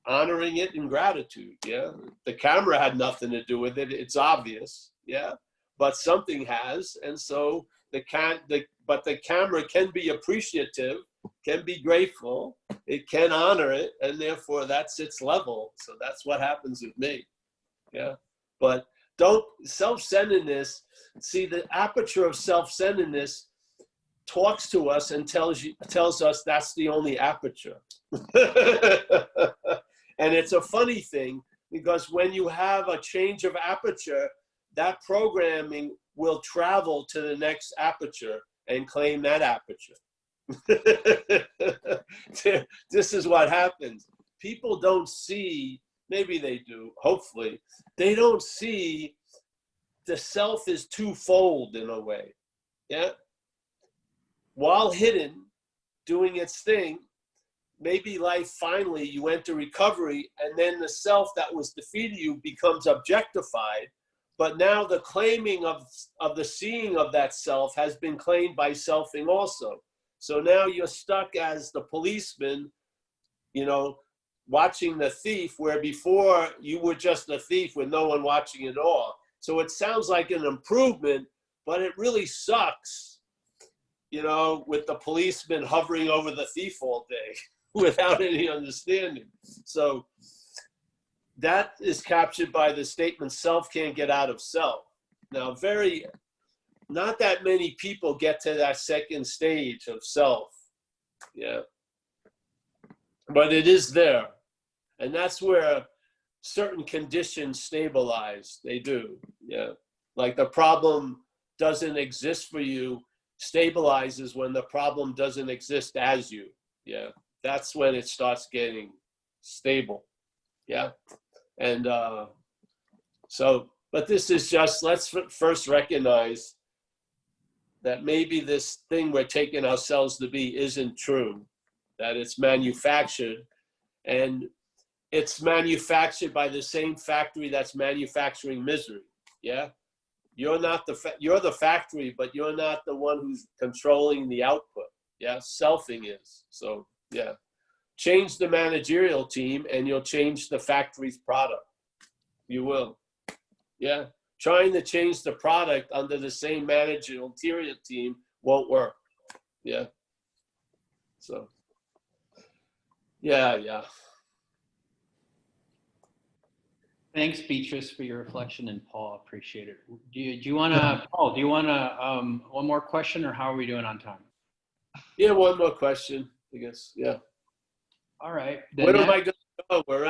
honoring it in gratitude, yeah? The camera had nothing to do with it, it's obvious, yeah? But something has, and so but the camera can be appreciative, can be grateful, it can honor it, and therefore that's its level. So that's what happens with me, yeah? But self-centeredness, see, the aperture of self-centeredness talks to us and tells us that's the only aperture. And it's a funny thing, because when you have a change of aperture, that programming will travel to the next aperture and claim that aperture. This is what happens. People don't see, maybe they do, hopefully, they don't see the self is twofold in a way, yeah? While hidden, doing its thing, maybe life finally, you enter recovery, and then the self that was defeating you becomes objectified, but now the claiming of the seeing of that self has been claimed by selfing also. So now you're stuck as the policeman, watching the thief, where before you were just a thief with no one watching at all. So it sounds like an improvement, but it really sucks, with the policeman hovering over the thief all day without any understanding. So that is captured by the statement, self can't get out of self. Now, not that many people get to that second stage of self, yeah. But it is there. And that's where certain conditions stabilize. They do, yeah. Like the problem doesn't exist for you, stabilizes when the problem doesn't exist as you, yeah. That's when it starts getting stable, yeah. And but this is just, let's first recognize that maybe this thing we're taking ourselves to be isn't true. that it's manufactured, and it's manufactured by the same factory that's manufacturing misery. Yeah, you're not you're the factory, but you're not the one who's controlling the output. Yeah, selfing is. So yeah, change the managerial team, and you'll change the factory's product. You will. Yeah, trying to change the product under the same managerial team won't work. Yeah. So. Yeah. Thanks, Beatrice, for your reflection, and Paul, appreciate it. Do you want to, Paul, do you want to, one more question, or how are we doing on time? Yeah, one more question, I guess. Yeah. All right. Where am I going to go? We're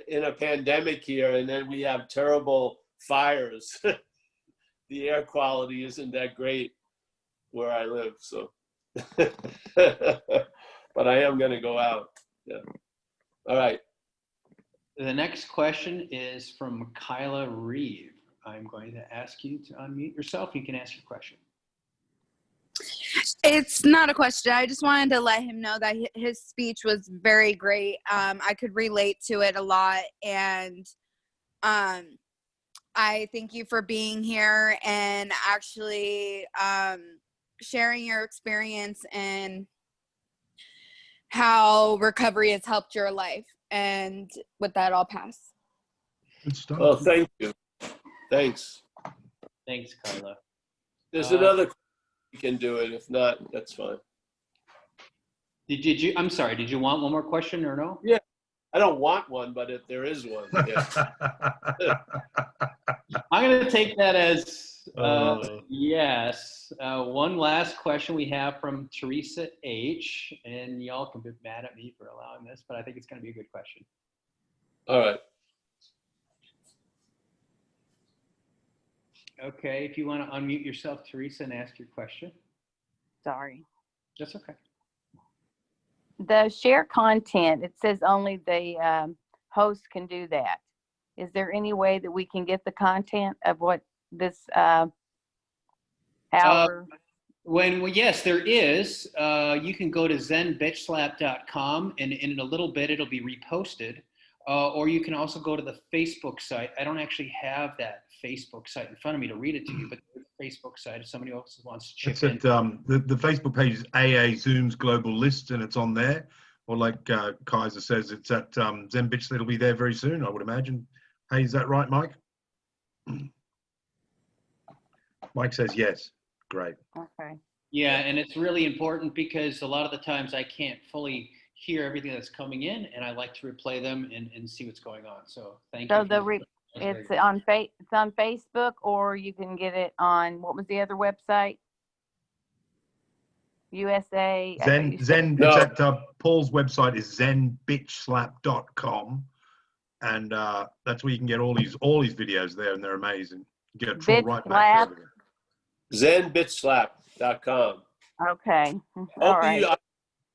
in a pandemic here, and then we have terrible fires. The air quality isn't that great where I live, so. But I am going to go out. Yeah. All right. The next question is from Kyla Reeve. I'm going to ask you to unmute yourself. You can ask your question. It's not a question. I just wanted to let him know that his speech was very great. I could relate to it a lot. And I thank you for being here and actually sharing your experience and how recovery has helped your life. And with that, I'll pass. Good stuff. Oh, thank you. Thanks. Thanks, Kyla. There's another. You can do it. If not, that's fine. Did you? I'm sorry. Did you want one more question or no? Yeah, I don't want one, but if there is one, yeah. I'm going to take that as yes. One last question we have from Teresa H. And y'all can be mad at me for allowing this, but I think it's going to be a good question. All right. Okay, if you want to unmute yourself, Teresa, and ask your question. Sorry. That's okay. The share content, it says only the host can do that. Is there any way that we can get the content of what this hour? Yes, there is. You can go to zenbitchslap.com, and in a little bit it'll be reposted. Or you can also go to the Facebook site. I don't actually have that Facebook site in front of me to read it to you, but the Facebook site, if somebody else wants to chip in. The Facebook page is AA Zoom's Global List, and it's on there. Or like Kaiser says, it's at Zen Bitch. It'll be there very soon, I would imagine. Hey, is that right, Mike? Mike says yes. Great. Okay. Yeah, and it's really important because a lot of the times I can't fully hear everything that's coming in, and I like to replay them and see what's going on. So thank you. So it's on Facebook, or you can get it on, what was the other website? USA. Zen. No. It's at Paul's website is zenbitchslap.com, and that's where you can get all his videos there, and they're amazing. You get a full right back. Zenbitchslap.com. Okay. All right.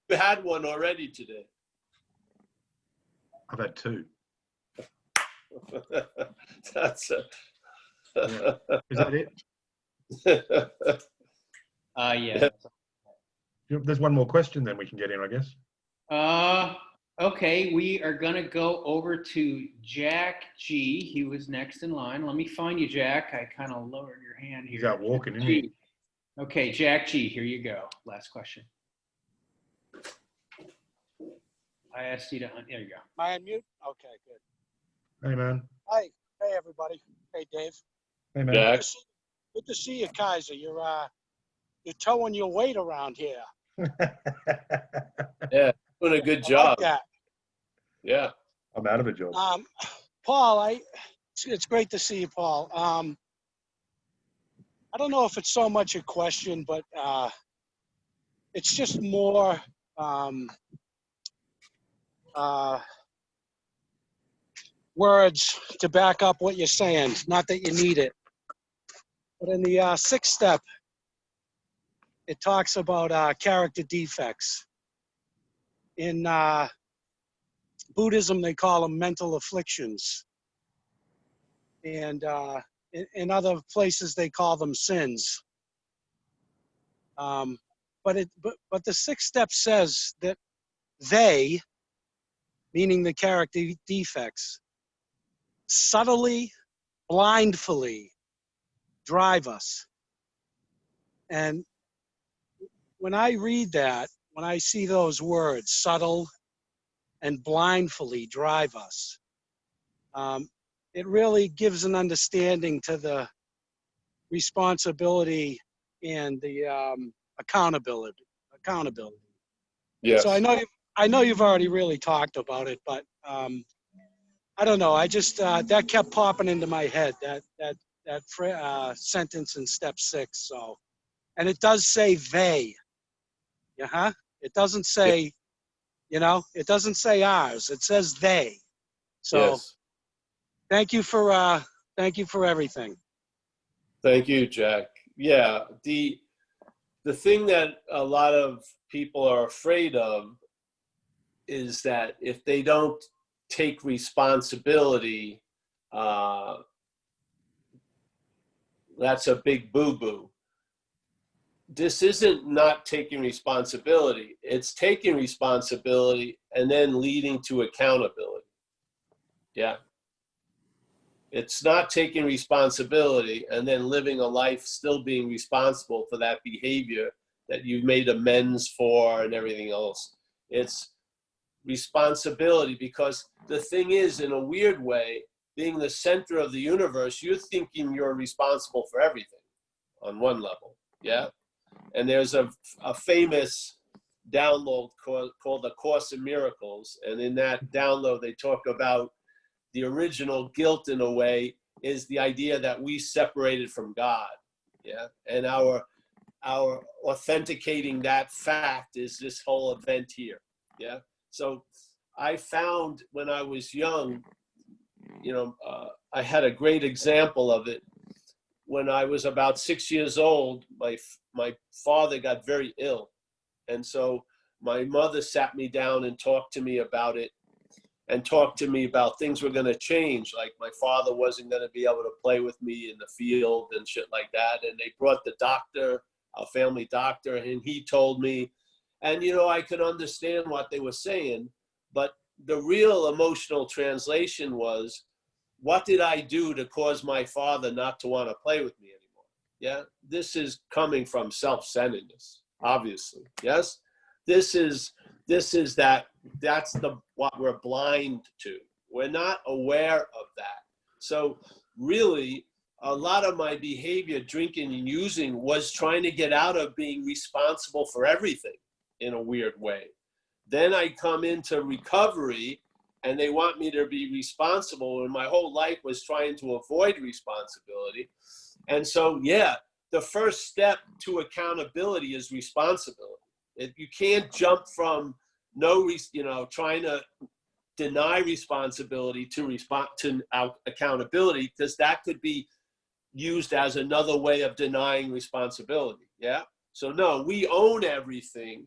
You had one already today. I've had two. That's it. Yeah. Is that it? Yeah. There's one more question then we can get in, I guess. Okay, we are going to go over to Jack G. He was next in line. Let me find you, Jack. I kind of lowered your hand here. He's out walking, isn't he? Okay, Jack G, here you go. Last question. I asked you to, there you go. Am I on mute? Okay, good. Hey, man. Hi. Hey, everybody. Hey, Dave. Hey, man. Jack. Good to see you, Kaiser. You're towing your weight around here. Yeah, doing a good I job. like that. Yeah. I'm out of a job. Paul, it's great to see you, Paul. I don't know if it's so much a question, but it's just more words to back up what you're saying. Not that you need it. But in the sixth step, it talks about character defects. In Buddhism, they call them mental afflictions. And in other places, they call them sins. But but the sixth step says that they, meaning the character defects, subtly, blindfully drive us. And when I read that, when I see those words, subtle and blindfully drive us, it really gives an understanding to the responsibility and the accountability. Yes. So I know you've already really talked about it, but I don't know. I just that kept popping into my head, that sentence in step 6. So, and it does say they. It doesn't say, it doesn't say ours. It says they. So, Yes. thank you for everything. Thank you, Jack. Yeah, the thing that a lot of people are afraid of is that if they don't take responsibility, that's a big boo-boo. This isn't not taking responsibility. It's taking responsibility and then leading to accountability. Yeah. It's not taking responsibility and then living a life still being responsible for that behavior that you've made amends for and everything else. It's responsibility, because the thing is, in a weird way, being the center of the universe, you're thinking you're responsible for everything on one level. Yeah. And there's a famous download called The Course in Miracles. And in that download, they talk about the original guilt, in a way, is the idea that we separated from God. Yeah. And our authenticating that fact is this whole event here. Yeah. So I found when I was young, I had a great example of it. When I was about 6 years old, my father got very ill. And so my mother sat me down and talked to me about it, and talked to me about things were going to change. Like my father wasn't going to be able to play with me in the field and shit like that. And they brought the doctor, our family doctor, and he told me, and I could understand what they were saying, but the real emotional translation was, what did I do to cause my father not to want to play with me anymore? Yeah, this is coming from self-centeredness, obviously. Yes, that's what we're blind to. We're not aware of that. So really, a lot of my behavior, drinking and using, was trying to get out of being responsible for everything in a weird way. Then I come into recovery, and they want me to be responsible, and my whole life was trying to avoid responsibility. And so, yeah, the first step to accountability is responsibility. You can't jump from trying to deny responsibility to accountability, because that could be used as another way of denying responsibility. Yeah. So no, we own everything.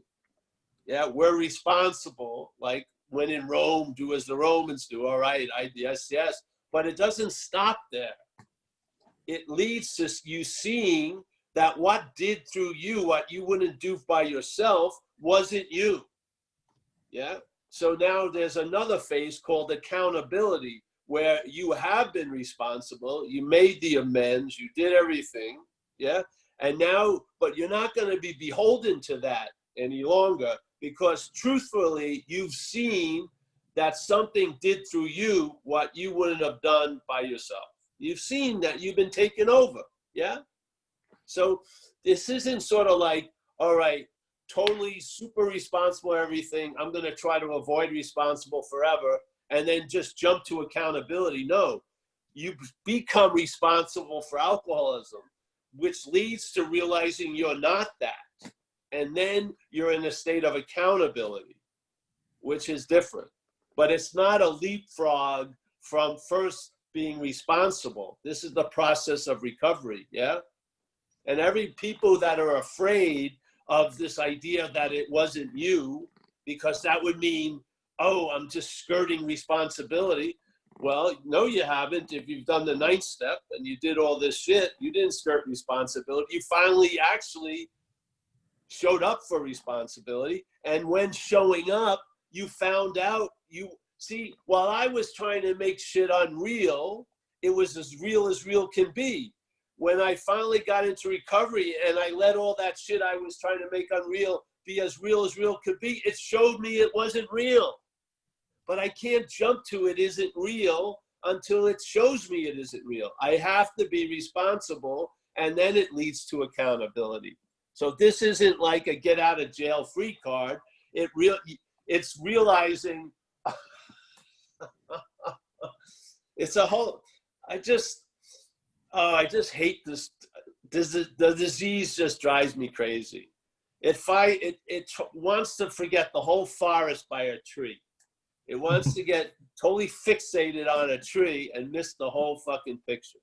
Yeah, we're responsible. Like when in Rome, do as the Romans do. All right, yes. But it doesn't stop there. It leads to you seeing that what did through you, what you wouldn't do by yourself, wasn't you. Yeah. So now there's another phase called accountability, where you have been responsible, you made the amends, you did everything. Yeah. And now, but you're not going to be beholden to that any longer, because truthfully, you've seen that something did through you what you wouldn't have done by yourself. You've seen that you've been taken over. Yeah. So this isn't sort of like, all right, totally super responsible for everything, I'm going to try to avoid responsible forever, and then just jump to accountability. No, you become responsible for alcoholism, which leads to realizing you're not that. And then you're in a state of accountability, which is different. But it's not a leapfrog from first being responsible. This is the process of recovery, yeah? And people that are afraid of this idea that it wasn't you, because that would mean, oh, I'm just skirting responsibility. Well, no, you haven't. If you've done the 9th step and you did all this shit, you didn't skirt responsibility. You finally actually showed up for responsibility. And when showing up, you found out, see, while I was trying to make shit unreal, it was as real can be. When I finally got into recovery and I let all that shit I was trying to make unreal be as real could be, it showed me it wasn't real. But I can't jump to it isn't real until it shows me it isn't real. I have to be responsible, and then it leads to accountability. So this isn't like a get out of jail free card. It's realizing it's a whole, I just hate this. The disease just drives me crazy. It wants to forget the whole forest by a tree. It wants to get totally fixated on a tree and miss the whole fucking picture.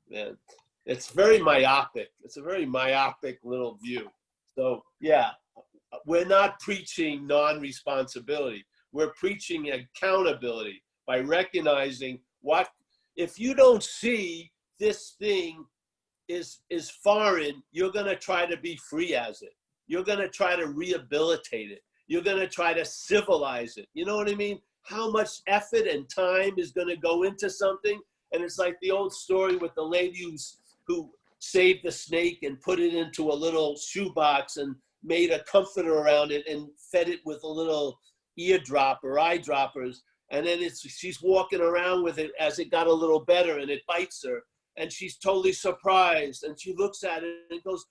Man, it's very myopic. It's a very myopic little view. So yeah, we're not preaching non-responsibility. We're preaching accountability by recognizing what, if you don't see this thing is foreign, you're going to try to be free as it. You're going to try to rehabilitate it. You're going to try to civilize it. You know what I mean? How much effort and time is going to go into something? And it's like the old story with the lady who saved the snake and put it into a little shoebox and made a comforter around it and fed it with a little eardrop or eyedroppers. And then she's walking around with it as it got a little better and it bites her. And she's totally surprised. And she looks at it and goes,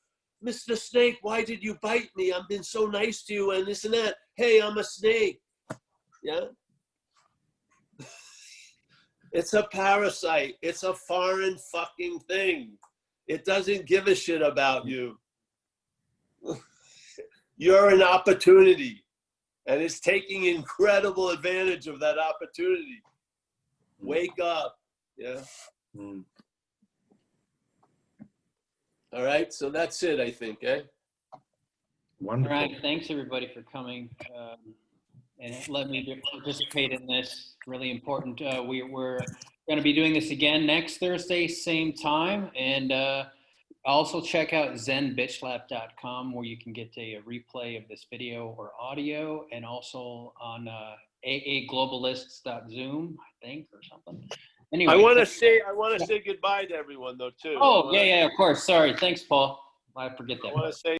"Mr. Snake, why did you bite me? I've been so nice to you and this and that. Hey, I'm a snake." Yeah. It's a parasite. It's a foreign fucking thing. It doesn't give a shit about you. You're an opportunity, and it's taking incredible advantage of that opportunity. Wake up. Yeah. Mm. All right, so that's it, I think, eh? Wonderful. All right, thanks everybody for coming and let me participate in this. Really important. We're going to be doing this again next Thursday, same time, and also check out zenbitchlap.com where you can get a replay of this video or audio, and also on aaglobalists.zoom, I think, or something. Anyway, I want to say goodbye to everyone though too. Oh, yeah, of course. Sorry. Thanks, Paul. I forget that. I want to say